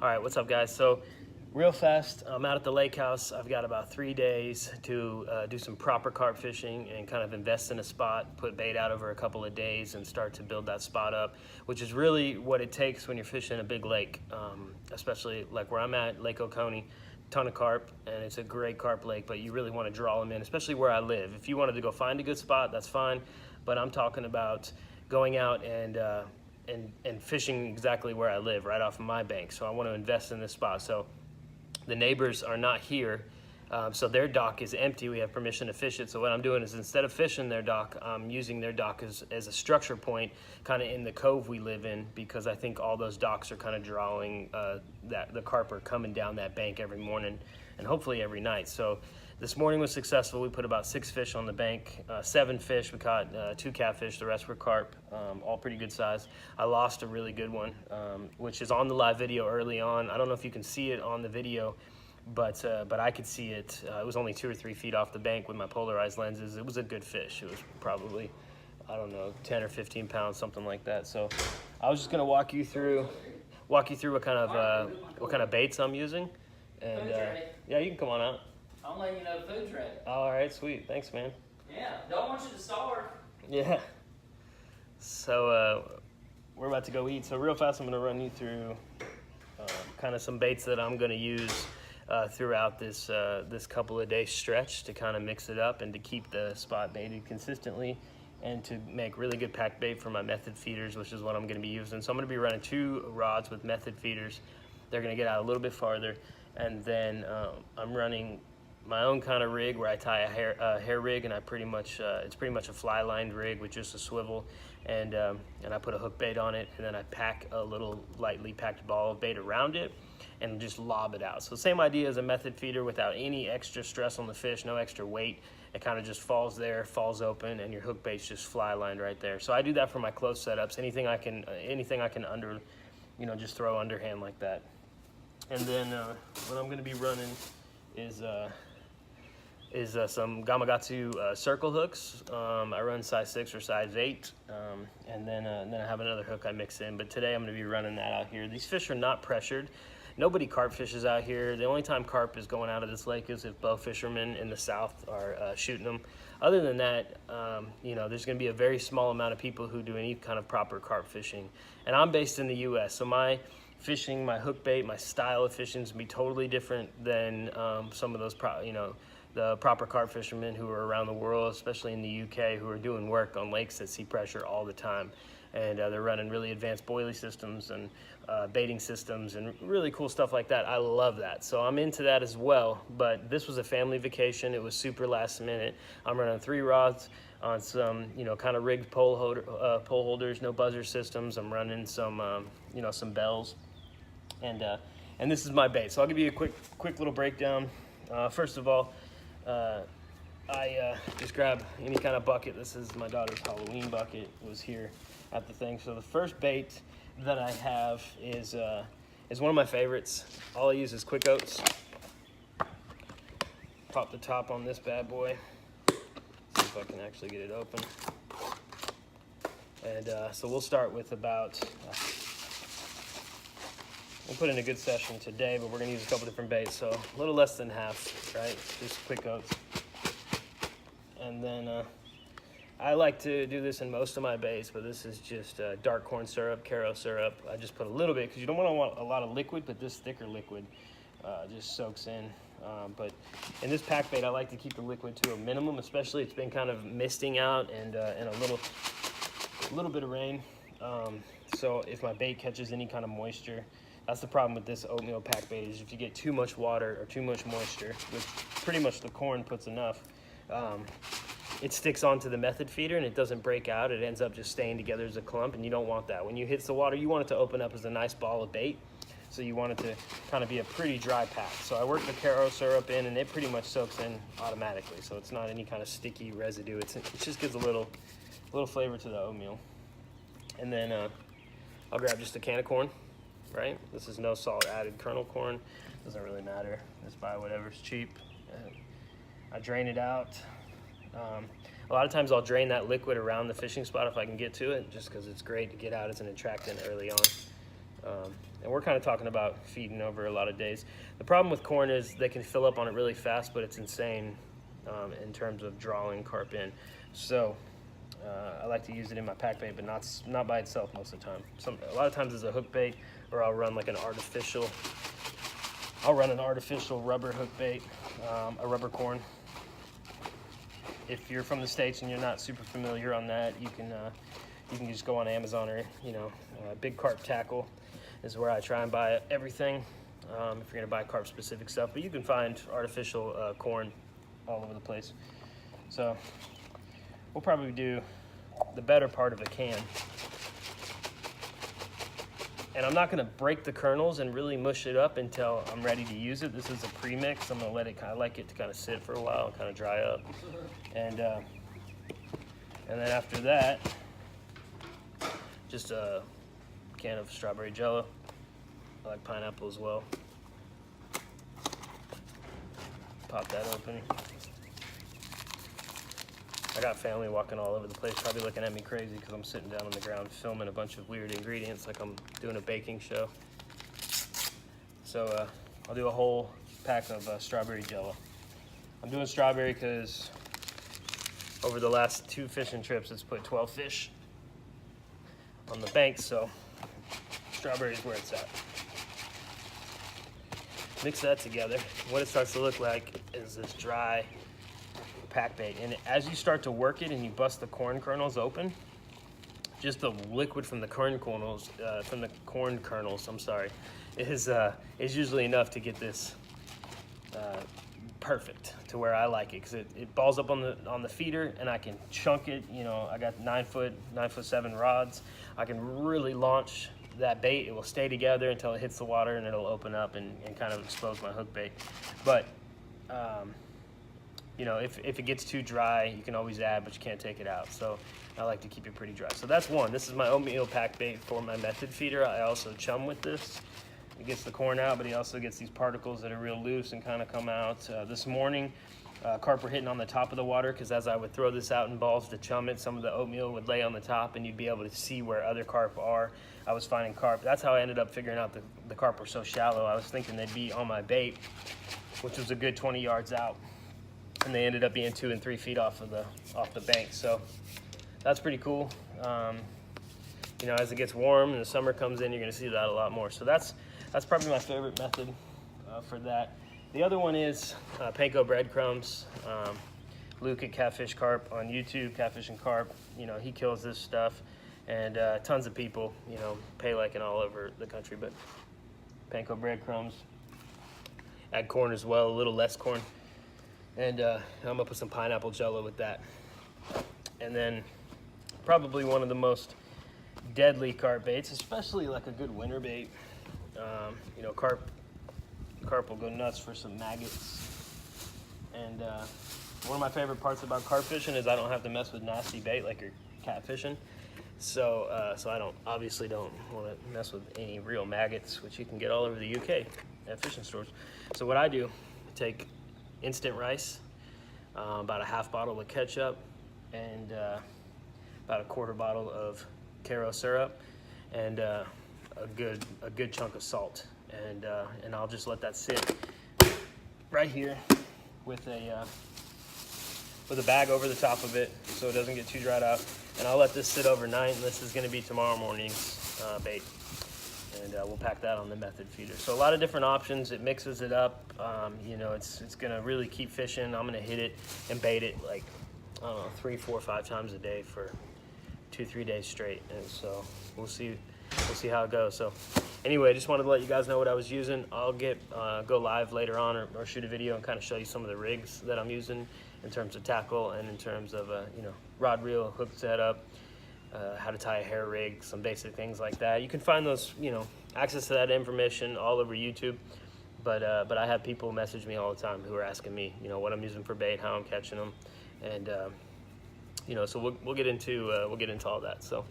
All right, what's up, guys? So real fast, I'm out at the lake house. I've got about 3 days to do some proper carp fishing and kind of invest in a spot, put bait out over a couple of days and start to build that spot up, which is really what it takes when you're fishing a big lake, especially like where I'm at, Lake Oconee. Ton of carp, and it's a great carp lake, but you really want to draw them in, especially where I live. If you wanted to go find a good spot, that's fine, but I'm talking about going out and fishing exactly where I live, right off of my bank. So I want to invest in this spot. So the neighbors are not here, so their dock is empty. We have permission to fish it. So what I'm doing is, instead of fishing their dock, I'm using their dock as a structure point kind of in the cove we live in, because I think all those docks are kind of drawing that the carp are coming down that bank every morning and hopefully every night. So this morning was successful. We put about 6 fish on the bank, 7 fish. We caught 2 catfish, the rest were carp, all pretty good size. I lost a really good one, which is on the live video early on. I don't know if you can see it on the video, but I could see it. It was only 2 or 3 feet off the bank with my polarized lenses. It was a good fish. It was probably, I don't know, 10 or 15 pounds, something like that. So I was just gonna walk you through what kind of baits I'm using. And yeah, you can come on out. I'm letting you know the food's ready. All right, sweet. Thanks, man. Yeah, don't want you to starve. Yeah. So we're about to go eat. So real fast, I'm going to run you through kind of some baits that I'm going to use throughout this this couple of day stretch to kind of mix it up and to keep the spot baited consistently and to make really good pack bait for my method feeders, which is what I'm going to be using. So I'm going to be running 2 rods with method feeders. They're going to get out a little bit farther. And then I'm running my own kind of rig where I tie a hair rig, and I pretty much it's pretty much a fly lined rig with just a swivel, and I put a hook bait on it, and then I pack a little lightly packed ball of bait around it and just lob it out. So same idea as a method feeder, without any extra stress on the fish, no extra weight. It kind of just falls there, falls open, and your hook bait's just fly lined right there. So I do that for my close setups. Anything I can under, just throw underhand like that. And then what I'm going to be running is some Gamakatsu circle hooks. I run size 6 or size 8, and then I have another hook I mix in. But today I'm going to be running that out here. These fish are not pressured. Nobody carp fishes out here. The only time carp is going out of this lake is if bow fishermen in the south are shooting them. Other than that, there's going to be a very small amount of people who do any kind of proper carp fishing. And I'm based in the U.S., so my fishing, my hook bait, my style of fishing is going to be totally different than some of those, the proper carp fishermen who are around the world, especially in the UK, who are doing work on lakes that see pressure all the time. And they're running really advanced boilie systems and baiting systems and really cool stuff like that. I love that. So I'm into that as well. But this was a family vacation. It was super last minute. I'm running 3 rods on some, kind of rigged pole holders, no buzzer systems. I'm running some, some bells. And this is my bait. So I'll give you a quick little breakdown. First of all, I just grab any kind of bucket. This is my daughter's Halloween bucket. It was here at the thing. So the first bait that I have is one of my favorites. All I use is quick oats. Pop the top on this bad boy. See if I can actually get it open. And so we'll start with about, we'll put in a good session today, but we're gonna use a couple different baits. So a little less than half, right? Just quick oats. And then I like to do this in most of my baits, but this is just dark corn syrup, Caro syrup. I just put a little bit because you don't want a lot of liquid, but this thicker liquid just soaks in. But in this pack bait, I like to keep the liquid to a minimum, especially it's been kind of misting out and a little bit of rain. So if my bait catches any kind of moisture, that's the problem with this oatmeal pack bait, is if you get too much water or too much moisture, which pretty much the corn puts enough, it sticks onto the method feeder and it doesn't break out. It ends up just staying together as a clump, and you don't want that. When you hit the water, you want it to open up as a nice ball of bait. So you want it to kind of be a pretty dry pack. So I work the Caro syrup in, and it pretty much soaks in automatically. So it's not any kind of sticky residue. It just gives a little flavor to the oatmeal. And then I'll grab just a can of corn, right? This is no salt added kernel corn. Doesn't really matter. Just buy whatever's cheap. I drain it out. A lot of times I'll drain that liquid around the fishing spot if I can get to it, just because it's great to get out as an attractant early on. And we're kind of talking about feeding over a lot of days. The problem with corn is they can fill up on it really fast, but it's insane in terms of drawing carp in. So I like to use it in my pack bait, but not by itself most of the time. A lot of times it's a hook bait, or I'll run like an artificial. I'll run an artificial rubber hook bait, a rubber corn. If you're from the States and you're not super familiar on that, you can just go on Amazon, or Big Carp Tackle is where I try and buy everything. If you're gonna buy carp specific stuff, but you can find artificial corn all over the place. So we'll probably do the better part of a can. And I'm not gonna break the kernels and really mush it up until I'm ready to use it. This is a premix. I'm gonna let it I like it to kind of sit for a while and kind of dry up. And then after that, just a can of strawberry jello. I like pineapple as well. Pop that open. I got family walking all over the place, probably looking at me crazy because I'm sitting down on the ground filming a bunch of weird ingredients like I'm doing a baking show. So I'll do a whole pack of strawberry jello. I'm doing strawberry because over the last 2 fishing trips, it's put 12 fish on the bank, so strawberry is where it's at. Mix that together. What it starts to look like is this dry pack bait, and as you start to work it and you bust the corn kernels open, just the liquid from the corn kernels, is usually enough to get this perfect to where I like it, because it balls up on the feeder, and I can chunk it. I got 9'7" rods. I can really launch that bait. It will stay together until it hits the water, and it'll open up and kind of expose my hook bait. But if it gets too dry, you can always add, but you can't take it out. So I like to keep it pretty dry. So that's one. This is my oatmeal pack bait for my method feeder. I also chum with this. It gets the corn out, but he also gets these particles that are real loose and kind of come out. This morning, carp were hitting on the top of the water, because as I would throw this out in balls to chum it, some of the oatmeal would lay on the top, and you'd be able to see where other carp are. I was finding carp. That's how I ended up figuring out the carp were so shallow. I was thinking they'd be on my bait, which was a good 20 yards out, and they ended up being 2 and 3 feet off the bank. So that's pretty cool. As it gets warm and the summer comes in, you're going to see that a lot more. So that's probably my favorite method for that. The other one is panko breadcrumbs. Luke at Catfish Carp on YouTube, Catfish and Carp. He kills this stuff, and tons of people, pay like it all over the country. But panko breadcrumbs, add corn as well, a little less corn, and I'm gonna put some pineapple jello with that. And then probably one of the most deadly carp baits, especially like a good winter bait. Carp will go nuts for some maggots. And one of my favorite parts about carp fishing is I don't have to mess with nasty bait like you're catfishing. So I obviously don't want to mess with any real maggots, which you can get all over the UK at fishing stores. So what I do, take instant rice, about a half bottle of ketchup, and about a quarter bottle of Caro syrup, and a good chunk of salt, and I'll just let that sit right here with a bag over the top of it so it doesn't get too dried out, and I'll let this sit overnight. And this is going to be tomorrow morning's bait, and we'll pack that on the method feeder. So a lot of different options. It mixes it up. It's going to really keep fishing. I'm going to hit it and bait it like, I don't know, 3, 4, 5 times a day for 2-3 days straight, and so we'll see how it goes. So anyway, just wanted to let you guys know what I was using. I'll go live later on, or shoot a video and kind of show you some of the rigs that I'm using in terms of tackle, and in terms of rod reel, hook setup, how to tie a hair rig, some basic things like that. You can find those, access to that information all over YouTube. But I have people message me all the time who are asking me, what I'm using for bait, how I'm catching them, and so we'll get into all that. So